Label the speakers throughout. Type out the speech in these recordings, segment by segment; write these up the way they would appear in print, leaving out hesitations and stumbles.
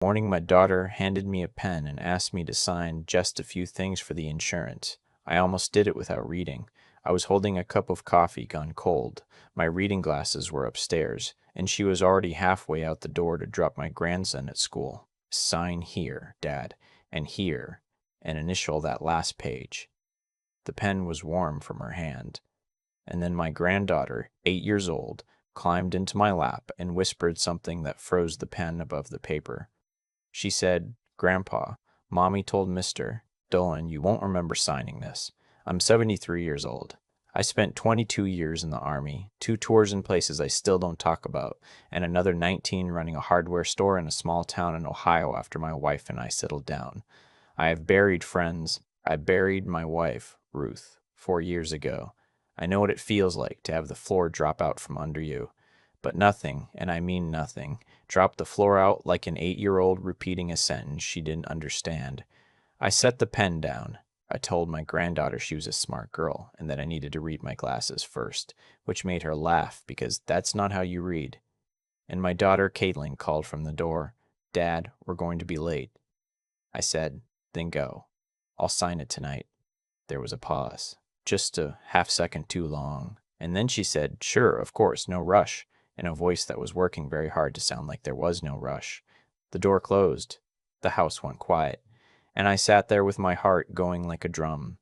Speaker 1: Morning, my daughter handed me a pen and asked me to sign just a few things for the insurance. I almost did it without reading. I was holding a cup of coffee gone cold. My reading glasses were upstairs, and she was already halfway out the door to drop my grandson at school. Sign here, Dad, and here, and initial that last page. The pen was warm from her hand. And then my granddaughter, 8 years old, climbed into my lap and whispered something that froze the pen above the paper. She said, "Grandpa, Mommy told Mr. Dolan you won't remember signing this. I'm 73 years old. I spent 22 years in the Army, 2 tours in places I still don't talk about, and another 19 running a hardware store in a small town in Ohio after my wife and I settled down. I have buried friends. I buried my wife, Ruth, 4 years ago. I know what it feels like to have the floor drop out from under you. But nothing, and I mean nothing, dropped the floor out like an 8-year-old repeating a sentence she didn't understand. I set the pen down. I told my granddaughter she was a smart girl and that I needed to read my glasses first, which made her laugh because that's not how you read. And my daughter Caitlin called from the door, "Dad, we're going to be late." I said, "Then go. I'll sign it tonight." There was a pause, just a half second too long, and then she said, "Sure, of course, no rush," in a voice that was working very hard to sound like there was no rush. The door closed. The house went quiet, and I sat there with my heart going like a drum.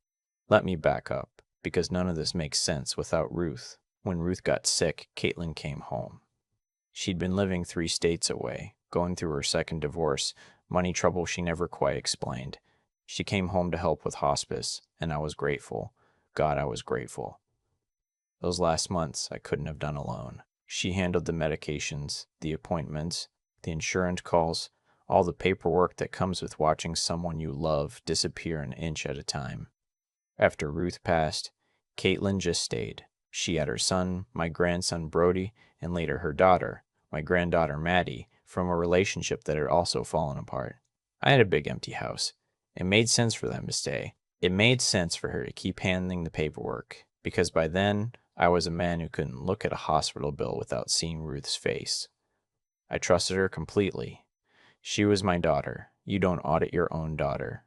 Speaker 1: Let me back up, because none of this makes sense without Ruth. When Ruth got sick, Caitlin came home. She'd been living 3 states away, going through her second divorce, money trouble she never quite explained. She came home to help with hospice, and I was grateful. God, I was grateful. Those last months I couldn't have done alone. She handled the medications, the appointments, the insurance calls, all the paperwork that comes with watching someone you love disappear an inch at a time. After Ruth passed, Caitlin just stayed. She had her son, my grandson Brody, and later her daughter, my granddaughter Maddie, from a relationship that had also fallen apart. I had a big empty house. It made sense for them to stay. It made sense for her to keep handling the paperwork, because by then I was a man who couldn't look at a hospital bill without seeing Ruth's face. I trusted her completely. She was my daughter. You don't audit your own daughter.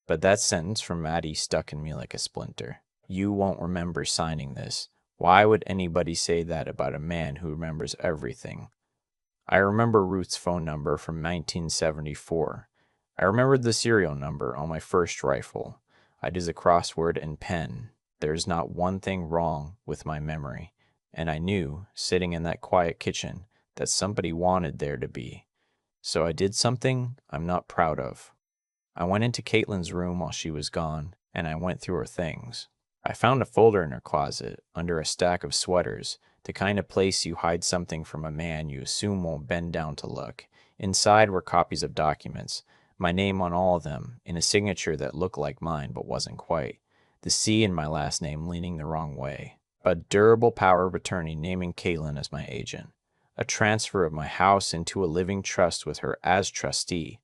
Speaker 1: But that sentence from Maddie stuck in me like a splinter. You won't remember signing this. Why would anybody say that about a man who remembers everything? I remember Ruth's phone number from 1974. I remembered the serial number on my first rifle. I did the crossword in pen. There's not one thing wrong with my memory. And I knew, sitting in that quiet kitchen, that somebody wanted there to be. So I did something I'm not proud of. I went into Caitlin's room while she was gone, and I went through her things. I found a folder in her closet, under a stack of sweaters, the kind of place you hide something from a man you assume won't bend down to look. Inside were copies of documents, my name on all of them, in a signature that looked like mine but wasn't quite. The C in my last name leaning the wrong way. A durable power of attorney naming Caitlin as my agent. A transfer of my house into a living trust with her as trustee.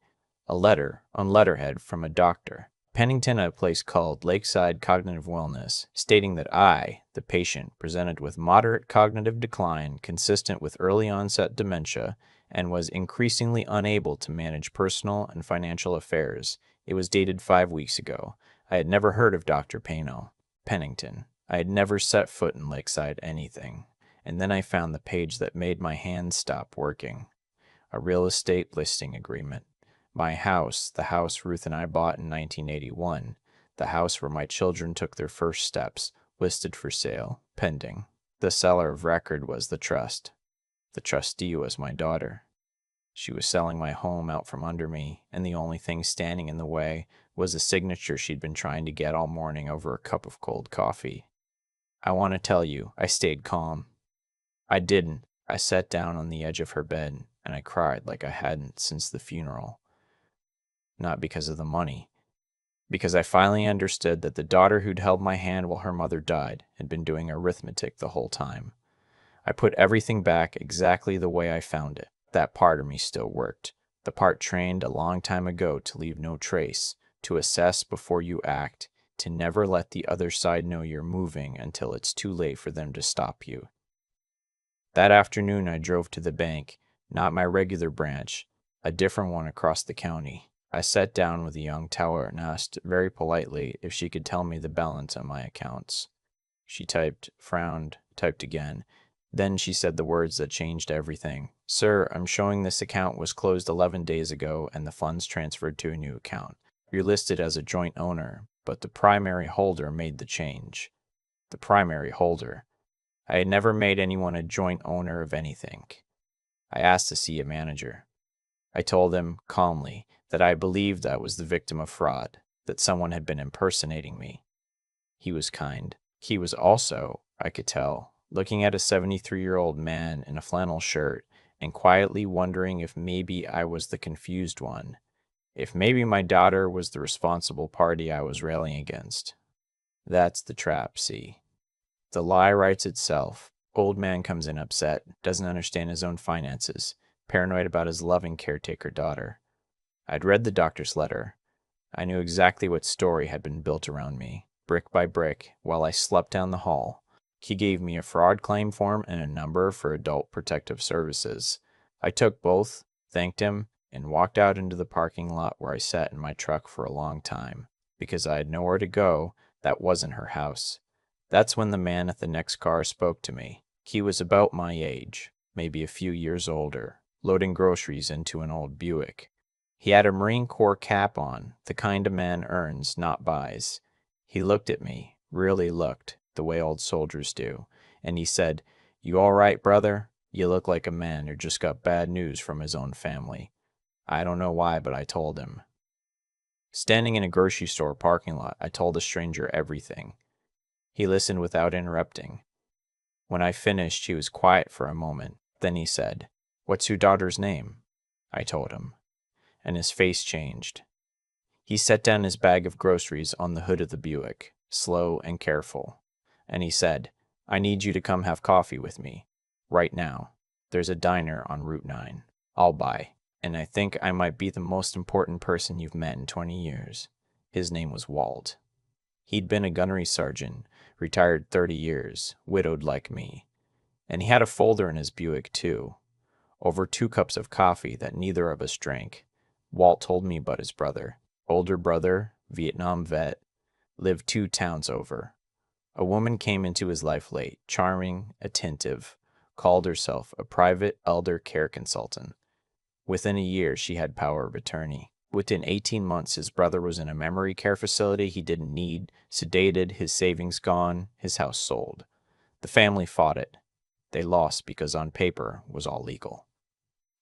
Speaker 1: A letter, on letterhead, from a doctor, Pennington at a place called Lakeside Cognitive Wellness, stating that I, the patient, presented with moderate cognitive decline consistent with early onset dementia and was increasingly unable to manage personal and financial affairs. It was dated 5 weeks ago. I had never heard of Dr. Pennington. I had never set foot in Lakeside anything. And then I found the page that made my hands stop working. A real estate listing agreement. My house, the house Ruth and I bought in 1981, the house where my children took their first steps, listed for sale, pending. The seller of record was the trust. The trustee was my daughter. She was selling my home out from under me, and the only thing standing in the way was the signature she'd been trying to get all morning over a cup of cold coffee. I want to tell you, I stayed calm. I didn't. I sat down on the edge of her bed, and I cried like I hadn't since the funeral. Not because of the money, because I finally understood that the daughter who'd held my hand while her mother died had been doing arithmetic the whole time. I put everything back exactly the way I found it. That part of me still worked. The part trained a long time ago to leave no trace, to assess before you act, to never let the other side know you're moving until it's too late for them to stop you. That afternoon I drove to the bank, not my regular branch, A different one across the county. I sat down with a young teller and asked very politely if she could tell me the balance on my accounts. She typed, frowned, typed again. Then she said the words that changed everything. Sir, I'm showing this account was closed 11 days ago and the funds transferred to a new account. You're listed as a joint owner, but the primary holder made the change. The primary holder. I had never made anyone a joint owner of anything. I asked to see a manager. I told him, calmly, that I believed I was the victim of fraud, that someone had been impersonating me. He was kind. He was also, I could tell, looking at a 73-year-old man in a flannel shirt and quietly wondering if maybe I was the confused one, if maybe my daughter was the responsible party I was railing against. That's the trap, see. The lie writes itself. Old man comes in upset, doesn't understand his own finances, paranoid about his loving caretaker daughter. I'd read the doctor's letter. I knew exactly what story had been built around me, brick by brick, while I slept down the hall. He gave me a fraud claim form and a number for Adult Protective Services. I took both, thanked him, and walked out into the parking lot where I sat in my truck for a long time, because I had nowhere to go that wasn't her house. That's when the man at the next car spoke to me. He was about my age, maybe a few years older, loading groceries into an old Buick. He had a Marine Corps cap on, the kind a man earns, not buys. He looked at me, really looked, the way old soldiers do, and he said, "You all right, brother? You look like a man who just got bad news from his own family." I don't know why, but I told him. Standing in a grocery store parking lot, I told the stranger everything. He listened without interrupting. When I finished, he was quiet for a moment. Then he said, "What's your daughter's name?" I told him, and his face changed. He set down his bag of groceries on the hood of the Buick, slow and careful, and he said, "I need you to come have coffee with me. Right now. There's a diner on Route 9. I'll buy, and I think I might be the most important person you've met in 20 years. His name was Walt. He'd been a gunnery sergeant, retired 30 years, widowed like me. And he had a folder in his Buick, too. Over 2 cups of coffee that neither of us drank, Walt told me about his brother. Older brother, Vietnam vet, lived 2 towns over. A woman came into his life late, charming, attentive, called herself a private elder care consultant. Within a year, she had power of attorney. Within 18 months, his brother was in a memory care facility he didn't need, sedated, his savings gone, his house sold. The family fought it. They lost because on paper was all legal.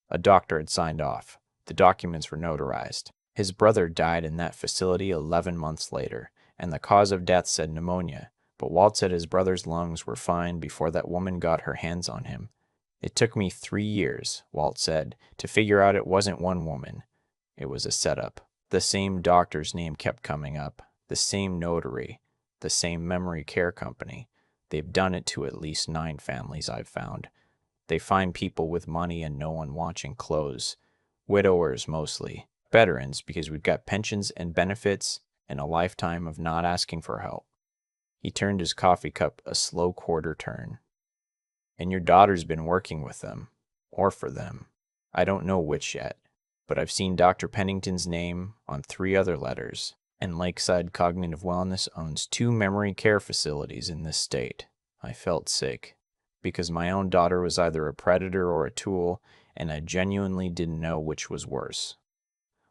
Speaker 1: A doctor had signed off. The documents were notarized. His brother died in that facility 11 months later, and the cause of death said pneumonia, but Walt said his brother's lungs were fine before that woman got her hands on him. It took me 3 years, Walt said, to figure out it wasn't one woman. It was a setup. The same doctor's name kept coming up, the same notary, the same memory care company. They've done it to at least 9 families I've found. They find people with money and no one watching clothes. Widowers mostly. Veterans because we've got pensions and benefits and a lifetime of not asking for help. He turned his coffee cup a slow quarter turn. And your daughter's been working with them. Or for them. I don't know which yet. But I've seen Dr. Pennington's name on 3 other letters, and Lakeside Cognitive Wellness owns 2 memory care facilities in this state. I felt sick, because my own daughter was either a predator or a tool, and I genuinely didn't know which was worse.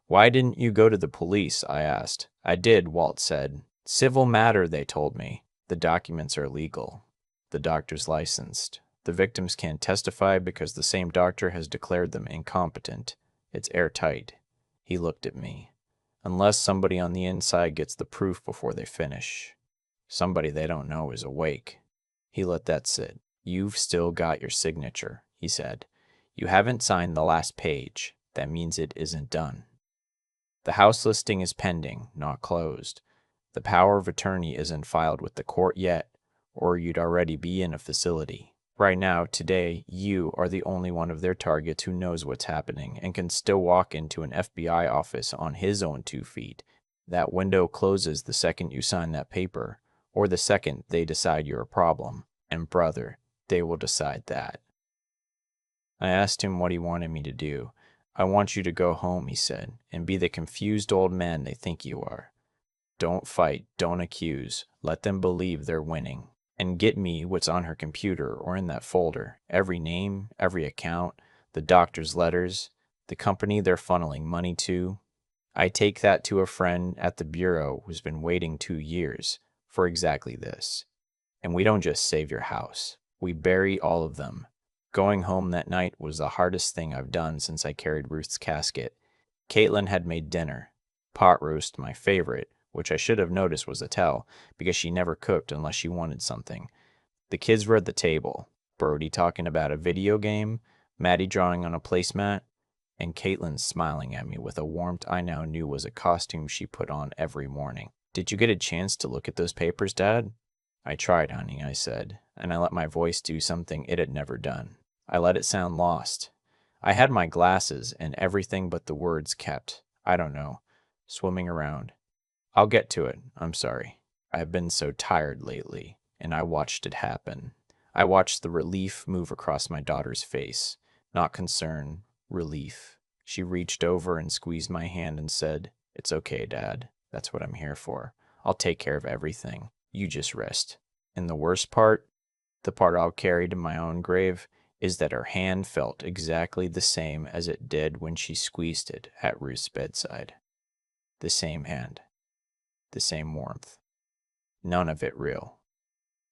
Speaker 1: "Why didn't you go to the police?" I asked. "I did," Walt said. "Civil matter," they told me. "The documents are legal. The doctor's licensed. The victims can't testify because the same doctor has declared them incompetent. It's airtight." He looked at me. "Unless somebody on the inside gets the proof before they finish. Somebody they don't know is awake." He let that sit. "You've still got your signature," he said. "You haven't signed the last page. That means it isn't done. The house listing is pending, not closed. The power of attorney isn't filed with the court yet, or you'd already be in a facility. Right now, today, you are the only one of their targets who knows what's happening and can still walk into an FBI office on his own 2 feet. That window closes the second you sign that paper, or the second they decide you're a problem. And brother, they will decide that." I asked him what he wanted me to do. I want you to go home, he said, and be the confused old man they think you are. Don't fight, don't accuse. Let them believe they're winning. And get me what's on her computer or in that folder. Every name, every account, the doctor's letters, the company they're funneling money to. I take that to a friend at the bureau who's been waiting 2 years for exactly this. And we don't just save your house. We bury all of them. Going home that night was the hardest thing I've done since I carried Ruth's casket. Caitlin had made dinner. Pot roast, my favorite, which I should have noticed was a tell, because she never cooked unless she wanted something. The kids were at the table. Brody talking about a video game, Maddie drawing on a placemat, and Caitlin smiling at me with a warmth I now knew was a costume she put on every morning. Did you get a chance to look at those papers, Dad? I tried, honey, I said, and I let my voice do something it had never done. I let it sound lost. I had my glasses and everything but the words kept, I don't know, swimming around. I'll get to it, I'm sorry. I've been so tired lately, and I watched it happen. I watched the relief move across my daughter's face. Not concern, relief. She reached over and squeezed my hand and said, "It's okay, Dad. That's what I'm here for. I'll take care of everything. You just rest." And the worst part, the part I'll carry to my own grave, is that her hand felt exactly the same as it did when she squeezed it at Ruth's bedside. The same hand. The same warmth. None of it real.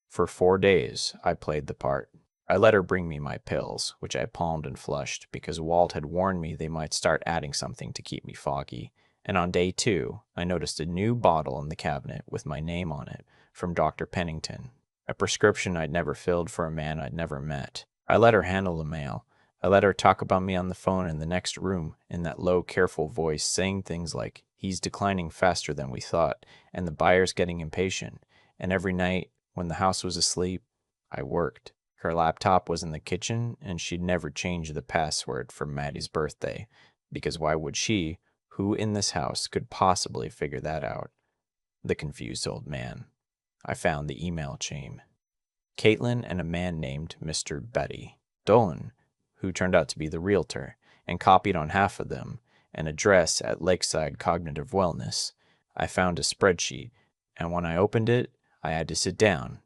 Speaker 1: For 4 days, I played the part. I let her bring me my pills, which I palmed and flushed, because Walt had warned me they might start adding something to keep me foggy. And on day 2, I noticed a new bottle in the cabinet with my name on it, from Dr. Pennington, a prescription I'd never filled for a man I'd never met. I let her handle the mail. I let her talk about me on the phone in the next room in that low, careful voice, saying things like, "He's declining faster than we thought, and the buyer's getting impatient." And every night, when the house was asleep, I worked. Her laptop was in the kitchen, and she'd never changed the password for Maddie's birthday, because why would she? Who in this house could possibly figure that out? The confused old man. I found the email chain. Caitlin and a man named Mr. Betty Dolan, who turned out to be the realtor, and copied on half of them an address at Lakeside Cognitive Wellness. I found a spreadsheet, and when I opened it, I had to sit down.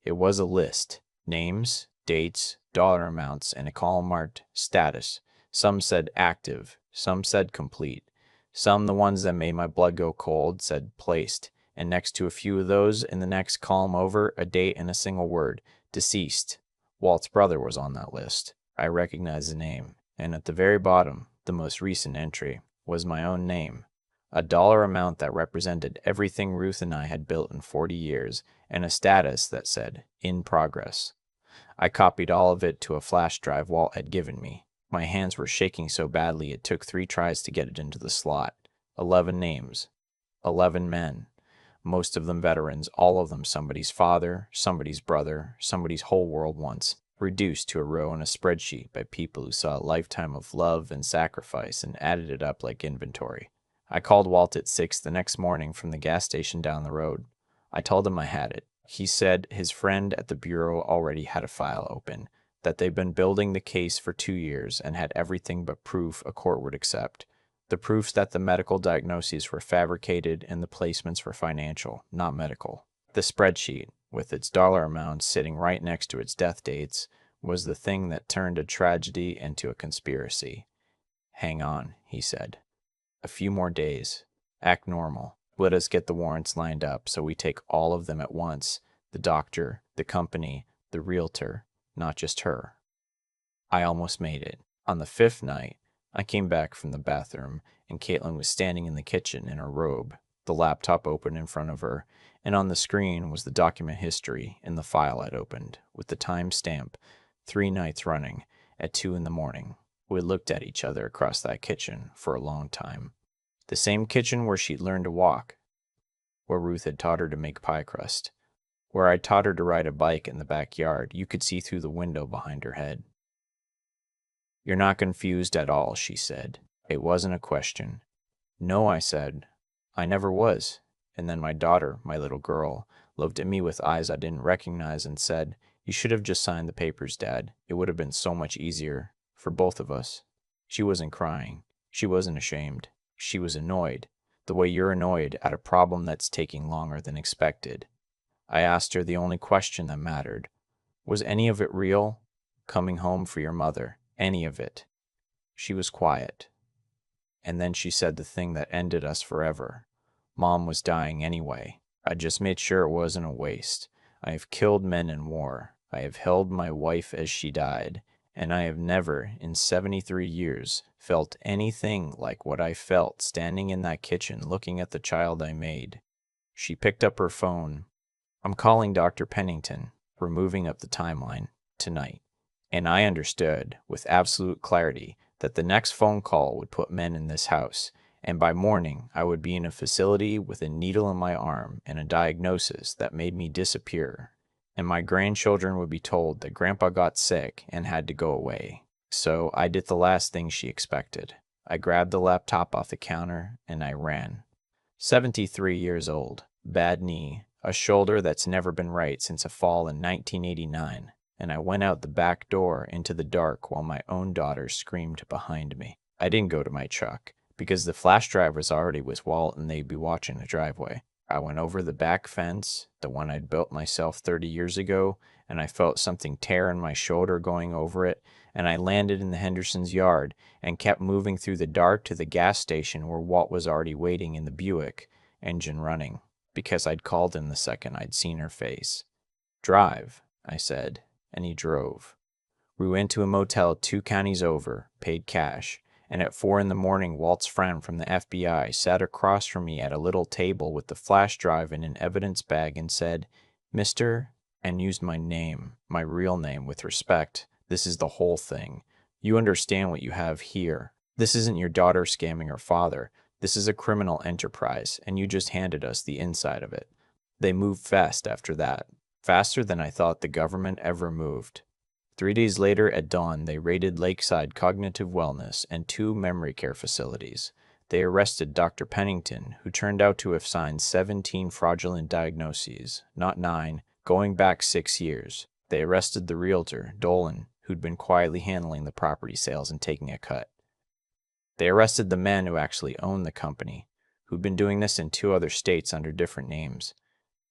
Speaker 1: It was a list. Names, dates, dollar amounts, and a column marked status. Some said active, some said complete. Some, the ones that made my blood go cold, said placed. And next to a few of those, in the next column over, a date and a single word, deceased. Walt's brother was on that list. I recognized the name. And at the very bottom, the most recent entry, was my own name. A dollar amount that represented everything Ruth and I had built in 40 years, and a status that said, "In progress." I copied all of it to a flash drive Walt had given me. My hands were shaking so badly it took 3 tries to get it into the slot. 11 names. 11 men. Most of them veterans, all of them somebody's father, somebody's brother, somebody's whole world once, reduced to a row on a spreadsheet by people who saw a lifetime of love and sacrifice and added it up like inventory. I called Walt at 6 the next morning from the gas station down the road. I told him I had it. He said his friend at the bureau already had a file open, that they'd been building the case for 2 years and had everything but proof a court would accept. The proofs that the medical diagnoses were fabricated and the placements were financial, not medical. The spreadsheet, with its dollar amounts sitting right next to its death dates, was the thing that turned a tragedy into a conspiracy. "Hang on," he said. "A few more days. Act normal. Let us get the warrants lined up so we take all of them at once. The doctor, the company, the realtor, not just her." I almost made it. On the 5th night, I came back from the bathroom, and Caitlin was standing in the kitchen in her robe, the laptop open in front of her, and on the screen was the document history in the file I'd opened, with the time stamp, 3 nights running, at 2 in the morning. We looked at each other across that kitchen for a long time. The same kitchen where she'd learned to walk, where Ruth had taught her to make pie crust, where I'd taught her to ride a bike in the backyard. You could see through the window behind her head. "You're not confused at all," she said. It wasn't a question. "No," I said. "I never was." And then my daughter, my little girl, looked at me with eyes I didn't recognize and said, "You should have just signed the papers, Dad. It would have been so much easier for both of us." She wasn't crying. She wasn't ashamed. She was annoyed, the way you're annoyed at a problem that's taking longer than expected. I asked her the only question that mattered. Was any of it real? Coming home for your mother. Any of it. She was quiet. And then she said the thing that ended us forever. Mom was dying anyway. I just made sure it wasn't a waste. I have killed men in war. I have held my wife as she died. And I have never, in 73 years, felt anything like what I felt standing in that kitchen looking at the child I made. She picked up her phone. I'm calling Dr. Pennington. We're moving up the timeline tonight. And I understood, with absolute clarity, that the next phone call would put men in this house, and by morning I would be in a facility with a needle in my arm and a diagnosis that made me disappear, and my grandchildren would be told that Grandpa got sick and had to go away. So I did the last thing she expected. I grabbed the laptop off the counter and I ran. 73 years old, bad knee, a shoulder that's never been right since a fall in 1989. And I went out the back door into the dark while my own daughter screamed behind me. I didn't go to my truck, because the flash drive was already with Walt and they'd be watching the driveway. I went over the back fence, the one I'd built myself 30 years ago, and I felt something tear in my shoulder going over it, and I landed in the Hendersons' yard and kept moving through the dark to the gas station where Walt was already waiting in the Buick, engine running, because I'd called him the second I'd seen her face. Drive, I said. And he drove. We went to a motel 2 counties over, paid cash, and at 4 in the morning Walt's friend from the FBI sat across from me at a little table with the flash drive in an evidence bag and said, "Mr." and used my name, my real name, with respect. "This is the whole thing. You understand what you have here. This isn't your daughter scamming her father. This is a criminal enterprise, and you just handed us the inside of it." They moved fast after that. Faster than I thought the government ever moved. 3 days later at dawn, they raided Lakeside Cognitive Wellness and 2 memory care facilities. They arrested Dr. Pennington, who turned out to have signed 17 fraudulent diagnoses, not 9, going back 6 years. They arrested the realtor, Dolan, who'd been quietly handling the property sales and taking a cut. They arrested the men who actually owned the company, who'd been doing this in 2 other states under different names.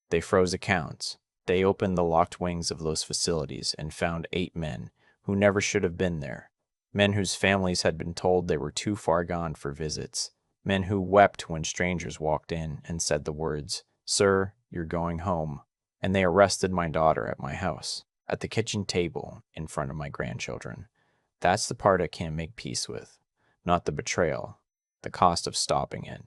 Speaker 1: They froze accounts. They opened the locked wings of those facilities and found 8 men who never should have been there. Men whose families had been told they were too far gone for visits. Men who wept when strangers walked in and said the words, "Sir, you're going home." And they arrested my daughter at my house, at the kitchen table, in front of my grandchildren. That's the part I can't make peace with. Not the betrayal, the cost of stopping it.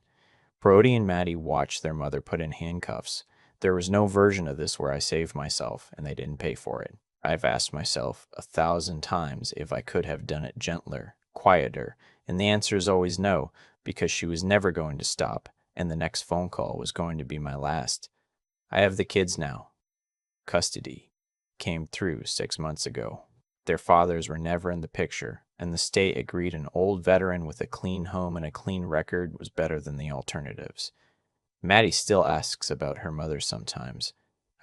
Speaker 1: Brody and Maddie watched their mother put in handcuffs. There was no version of this where I saved myself and they didn't pay for it. I've asked myself 1,000 times if I could have done it gentler, quieter, and the answer is always no, because she was never going to stop, and the next phone call was going to be my last. I have the kids now. Custody came through 6 months ago. Their fathers were never in the picture, and the state agreed an old veteran with a clean home and a clean record was better than the alternatives. Maddie still asks about her mother sometimes.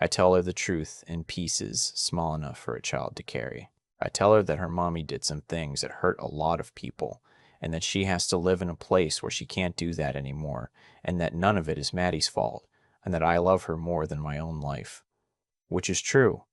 Speaker 1: I tell her the truth in pieces small enough for a child to carry. I tell her that her mommy did some things that hurt a lot of people, and that she has to live in a place where she can't do that anymore, and that none of it is Maddie's fault, and that I love her more than my own life. Which is true.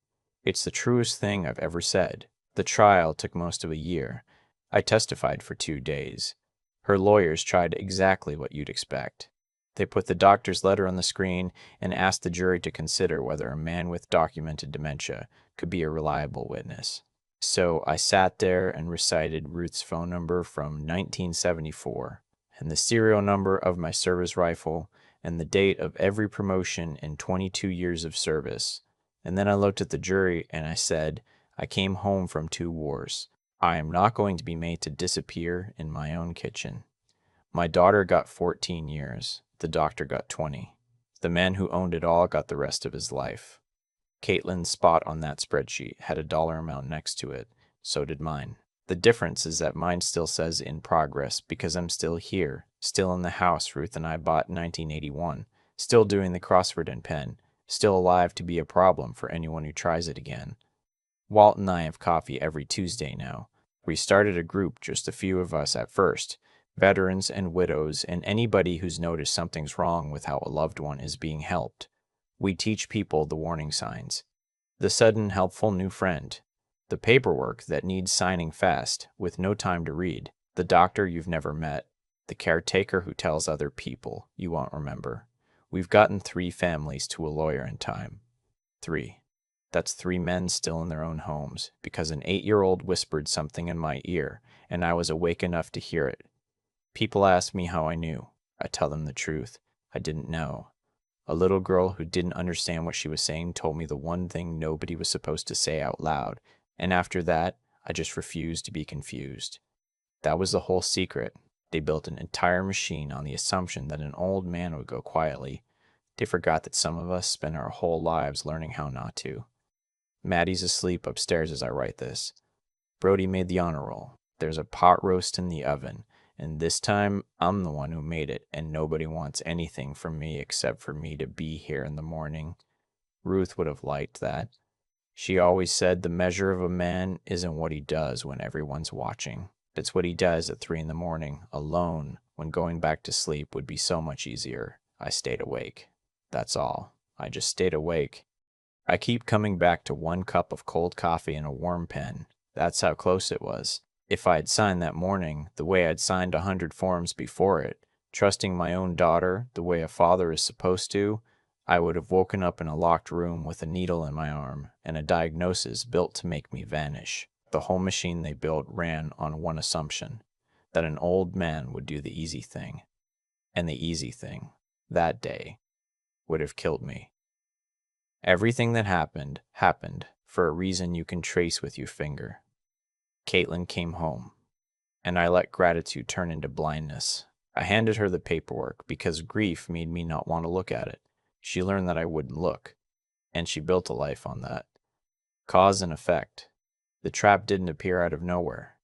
Speaker 1: It's the truest thing I've ever said. The trial took most of a year. I testified for 2 days. Her lawyers tried exactly what you'd expect. They put the doctor's letter on the screen and asked the jury to consider whether a man with documented dementia could be a reliable witness. So I sat there and recited Ruth's phone number from 1974, and the serial number of my service rifle, and the date of every promotion in 22 years of service. And then I looked at the jury and I said, I came home from 2 wars. I am not going to be made to disappear in my own kitchen. My daughter got 14 years. The doctor got 20. The man who owned it all got the rest of his life. Caitlin's spot on that spreadsheet had a dollar amount next to it. So did mine. The difference is that mine still says in progress because I'm still here, still in the house Ruth and I bought in 1981, still doing the crossword and pen, still alive to be a problem for anyone who tries it again. Walt and I have coffee every Tuesday now. We started a group, just a few of us at first, veterans and widows, and anybody who's noticed something's wrong with how a loved one is being helped. We teach people the warning signs. The sudden helpful new friend. The paperwork that needs signing fast, with no time to read. The doctor you've never met. The caretaker who tells other people you won't remember. We've gotten 3 families to a lawyer in time. 3. That's 3 men still in their own homes, because an 8-year-old whispered something in my ear, and I was awake enough to hear it. People ask me how I knew. I tell them the truth. I didn't know. A little girl who didn't understand what she was saying told me the one thing nobody was supposed to say out loud, and after that, I just refused to be confused. That was the whole secret. They built an entire machine on the assumption that an old man would go quietly. They forgot that some of us spend our whole lives learning how not to. Maddie's asleep upstairs as I write this. Brody made the honor roll. There's a pot roast in the oven, and this time I'm the one who made it, and nobody wants anything from me except for me to be here in the morning. Ruth would have liked that. She always said the measure of a man isn't what he does when everyone's watching. It's what he does at 3 in the morning, alone, when going back to sleep would be so much easier. I stayed awake. That's all. I just stayed awake. I keep coming back to 1 cup of cold coffee and a warm pen. That's how close it was. If I had signed that morning the way I'd signed 100 forms before it, trusting my own daughter the way a father is supposed to, I would have woken up in a locked room with a needle in my arm and a diagnosis built to make me vanish. The whole machine they built ran on one assumption, that an old man would do the easy thing. And the easy thing, that day, would have killed me. Everything that happened, happened for a reason you can trace with your finger. Caitlin came home, and I let gratitude turn into blindness. I handed her the paperwork because grief made me not want to look at it. She learned that I wouldn't look, and she built a life on that. Cause and effect. The trap didn't appear out of nowhere.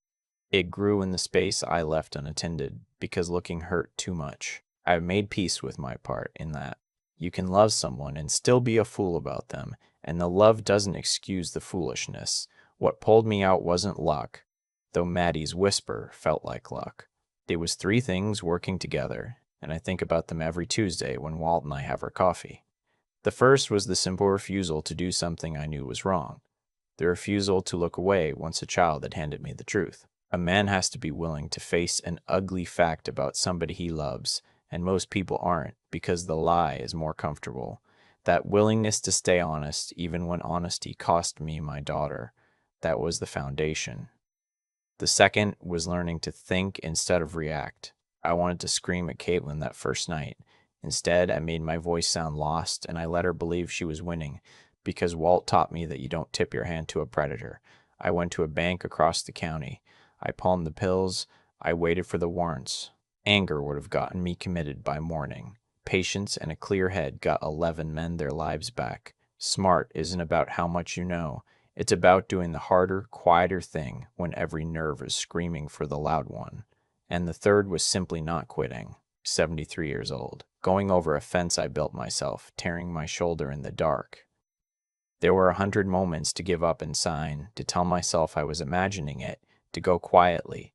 Speaker 1: It grew in the space I left unattended because looking hurt too much. I've made peace with my part in that. You can love someone and still be a fool about them, and the love doesn't excuse the foolishness. What pulled me out wasn't luck, though Maddie's whisper felt like luck. It was 3 things working together, and I think about them every Tuesday when Walt and I have our coffee. The first was the simple refusal to do something I knew was wrong. The refusal to look away once a child had handed me the truth. A man has to be willing to face an ugly fact about somebody he loves, and most people aren't because the lie is more comfortable. That willingness to stay honest, even when honesty cost me my daughter, that was the foundation. The second was learning to think instead of react. I wanted to scream at Caitlin that first night. Instead, I made my voice sound lost, and I let her believe she was winning, because Walt taught me that you don't tip your hand to a predator. I went to a bank across the county. I pawned the pills. I waited for the warrants. Anger would have gotten me committed by morning. Patience and a clear head got 11 men their lives back. Smart isn't about how much you know. It's about doing the harder, quieter thing when every nerve is screaming for the loud one. And the third was simply not quitting. 73 years old. Going over a fence I built myself, tearing my shoulder in the dark. There were 100 moments to give up and sign, to tell myself I was imagining it, to go quietly.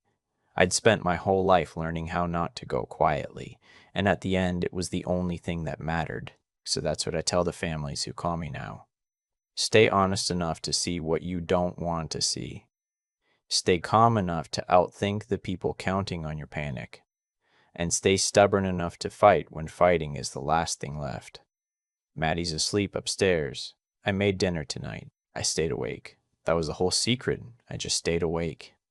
Speaker 1: I'd spent my whole life learning how not to go quietly, and at the end it was the only thing that mattered. So that's what I tell the families who call me now. Stay honest enough to see what you don't want to see. Stay calm enough to outthink the people counting on your panic. And stay stubborn enough to fight when fighting is the last thing left. Maddie's asleep upstairs. I made dinner tonight. I stayed awake. That was the whole secret. I just stayed awake.